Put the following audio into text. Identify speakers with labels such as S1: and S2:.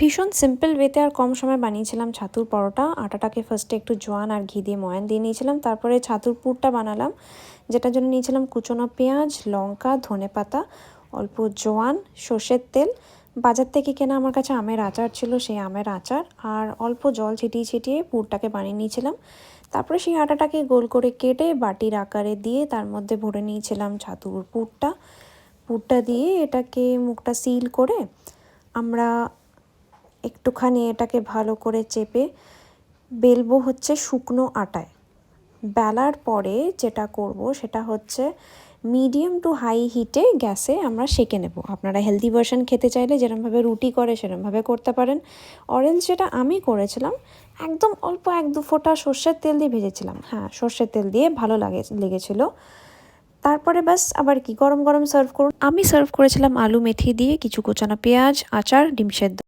S1: ভীষণ সিম্পল ওয়েতে আর কম সময় বানিয়েছিলাম ছাতুর পরোটা। আটাটাকে ফার্স্টে একটু জোয়ান আর ঘি দিয়ে ময়ান দিয়ে নিয়েছিলাম, তারপরে ছাতুর পুরটা বানালাম, যেটার জন্য নিয়েছিলাম কুচনো পেঁয়াজ, লঙ্কা, ধনেপাতা, অল্প জোয়ান, সর্ষের তেল, বাজার থেকে কেনা আমার কাছে আমের আচার ছিল, সেই আমের আচার, আর অল্প জল ছিটিয়ে ছিটিয়ে পুরটাকে বানিয়ে নিয়েছিলাম। তারপরে সেই আটাটাকে গোল করে কেটে বাটির আকারে দিয়ে তার মধ্যে ভরে নিয়েছিলাম ছাতুর পুরটা দিয়ে এটাকে মুখটা সিল করে আমরা একটুখানি এটাকে ভালো করে চেপে বেলবো হচ্ছে শুকনো আটায়। বেলার পরে যেটা করব সেটা হচ্ছে মিডিয়াম টু হাই হিটে গ্যাসে আমরা সেঁকে নেব। আপনারা হেলদি ভার্সন খেতে চাইলে যেরকমভাবে রুটি করে সেরকমভাবে করতে পারেন। অরেঞ্জ যেটা আমি করেছিলাম একদম অল্প 1-2 ফোঁটা সর্ষের তেল দিয়ে ভেজেছিলাম। হ্যাঁ, সর্ষের তেল দিয়ে ভালো লেগেছিলো। তারপরে ব্যাস আবার কি গরম গরম সার্ভ করুন। আমি সার্ভ করেছিলাম আলু মেথি দিয়ে, কিছু কোচানো পেঁয়াজ, আচার, ডিম সেদ্ধ।